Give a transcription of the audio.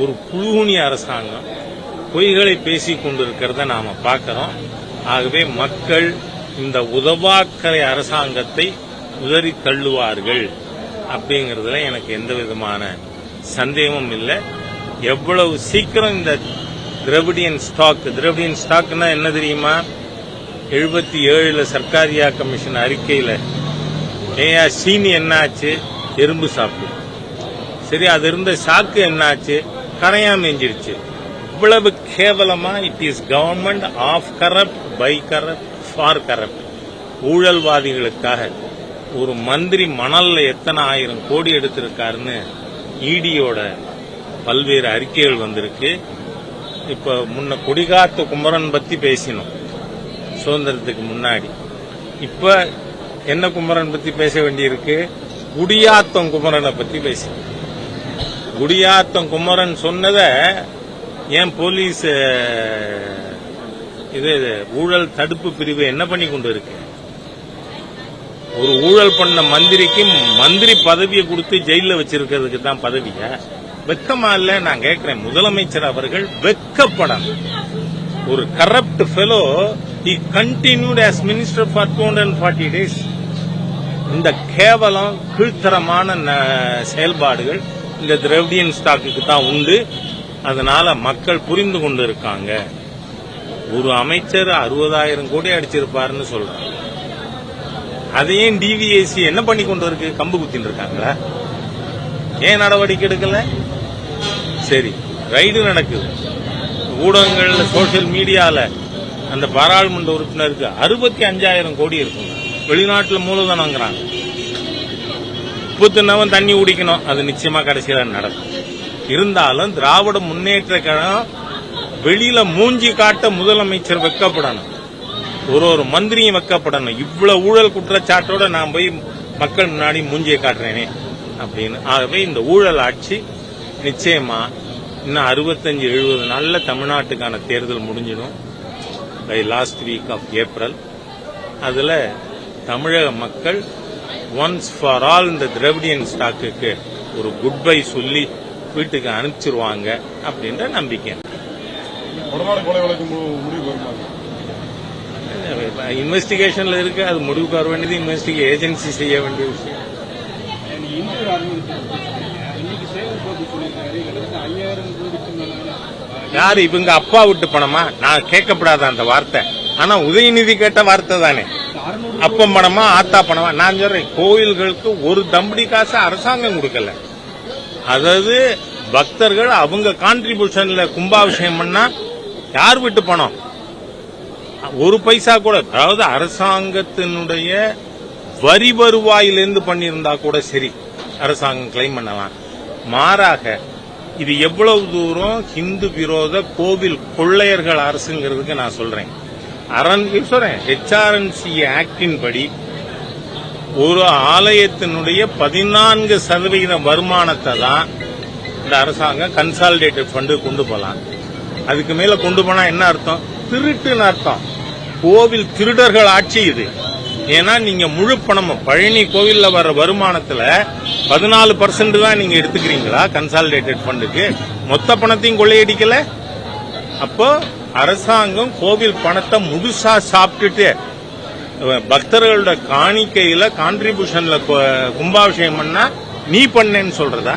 ஒரு புழுகுனி அரசாங்கம் பொய்களை பேசிக் கொண்டிருக்கிறத நாம பார்க்கிறோம். ஆகவே மக்கள் இந்த உதவாக்கரை அரசாங்கத்தை உதறி தள்ளுவார்கள் அப்படிங்கறதுல எனக்கு எந்த விதமான சந்தேகமும் இல்லை. எவ்வளவு சீக்கிரம் இந்த திராவிடியன் ஸ்டாக்னா என்ன தெரியுமா? 77 சர்க்காரியா கமிஷன் அறிக்கையில சீனி என்ன ஆச்சு? எறும்பு சாப்பிடு. சரி, அது இருந்த சாக்கு என்ன ஆச்சு? கரையாம எஞ்சிருச்சு. இவ்வளவு கேவலமா it is government of corrupt by corrupt for corrupt. ஊழல்வாதிகளுக்காக ஒரு மந்திரி மணல்ல எத்தனை 1000 கோடி எடுத்திருக்காருன்னு இடியோட பல்வேறு அறிக்கைகள் வந்திருக்கு. இப்ப முன்ன கொடிகாத்த குமரன் பத்தி பேசினோம் சுதந்திரத்துக்கு முன்னாடி. இப்ப என்ன குமரன் பத்தி பேச வேண்டியிருக்கு? குடியாத்தம் குமரனை பத்தி பேசணும். குடியாத்தம் குமரன் சொன்னத ஏன் போலீஸ் இது ஊழல் தடுப்பு பிரிவு என்ன பண்ணி கொண்டு இருக்கு? ஒரு ஊழல் பண்ண மந்திரிக்கு மந்திரி பதவியை கொடுத்து ஜெயில வச்சிருக்கிறதுக்கு தான் பதவியா? வெக்கமா இல்ல? நான் கேட்கிறேன், முதலமைச்சர் அவர்கள் வெக்கப்படணும். ஒரு corrupt fellow he continued as minister for 240 days. இந்த கேவலம் கீழ்த்தரமான செயல்பாடுகள் இந்த திராவிடியன் ஸ்டாக்கு தான் உண்டு. அதனால மக்கள் புரிந்து கொண்டு இருக்காங்க. ஒரு அமைச்சர் 60,000 கோடி அடிச்சிருப்பாருன்னு சொல்றாங்க. அதையும் டிவிஎஸ்சி என்ன பண்ணி கொண்டு இருக்கு? கம்பு குத்தின்னு இருக்காங்களா? ஏன் நடவடிக்கை எடுக்கல? சரி, ரைடு நடக்குது. ஊடகங்கள்ல சோசியல் மீடியால அந்த பாராளுமன்ற உறுப்பினருக்கு 65,000 கோடி இருக்கும். வெளிநாட்டுல மூலதனங்கிறாங்க. புத்துனவன் தண்ணி குடிக்கணும், அது நிச்சயமா கடைசியில நடக்கும். இருந்தாலும் திராவிட முன்னேற்ற கழகம் வெளியில மூஞ்சி காட்ட முதலமைச்சர் வெக்கப்படணும். ஒரு மந்திரியும் வெக்கப்படணும். இவ்வளவு ஊழல் குற்றச்சாட்டோட நான் போய் மக்கள் முன்னாடி மூஞ்சியை காட்டுறேனே அப்படின்னு. ஆகவே இந்த ஊழல் ஆட்சி நிச்சயமா இன்னும் 65-70 நாள்ல தமிழ்நாட்டுக்கான தேர்தல் முடிஞ்சிடும். By last week of April. அதுல தமிழக மக்கள் ஒன்ஸ் ஃபார் ஆல் இந்த திராவிடியன் ஸ்டாக்குக்கு ஒரு குட் பை சொல்லி வீட்டுக்கு அனுப்பிச்சிருவாங்க அப்படின்ற நம்பிக்கை. இன்வெஸ்டிகேஷன்ல இருக்கு, அது முடிவுக்கு வர வேண்டியது இன்வெஸ்டிகேஷன் ஏஜென்சி செய்ய வேண்டிய விஷயம். யாரு இவங்க அப்பா விட்டு பணமா? நான் கேட்கப்படாத அந்த வார்த்தை. ஆனா உதயநிதி கேட்ட வார்த்தை தானே. அப்பம் பணமா ஆத்தா பணமா? நான் சொல்றேன், கோயில்களுக்கு ஒரு தம்படி காசு அரசாங்கம் கொடுக்கல. அதாவது பக்தர்கள் அவங்க கான்ட்ரிபியூஷன்ல கும்பாபிஷேகம் பண்ணா யார் விட்டு பணம்? ஒரு பைசா கூட. அதாவது அரசாங்கத்தினுடைய வரி வருவாயிலிருந்து பண்ணியிருந்தா கூட சரி, அரசாங்கம் கிளைம் பண்ணலாம். மாறாக இது எவ்வளவு தூரம் ஹிந்து விரோத கோவில் கொள்ளையர்கள் அரசுங்கிறதுக்கு நான் சொல்றேன். HRNC ஆக்டின் படி ஒரு ஆலயத்தினுடைய 14% வருமானத்தை தான் இந்த அரசாங்கம் கன்சாலிடேட்டட் ஃபண்டு கொண்டு போலாம். அதுக்கு மேல கொண்டு போனா என்ன அர்த்தம்? திருட்டுன்னு அர்த்தம். கோவில் திருடர்கள் ஆட்சி இது. ஏன்னா நீங்க முழு பணமும் பழனி கோவில்ல வர்ற வருமானத்துல 14% தான் நீங்க எடுத்துக்கிறீங்களா கன்சாலிடேட்டட் ஃபண்டுக்கு? மொத்த பணத்தையும் கொள்ளையடிக்கல. அப்போ அரசாங்கம் கோவில் பணத்தை முழுசா சாப்பிட்டுட்டு பக்தர்களோட காணிக்கையில கான்ட்ரிபியூஷன்ல கும்பாபிஷேகம் பண்ணா நீ பண்ணேன்னு சொல்றதா?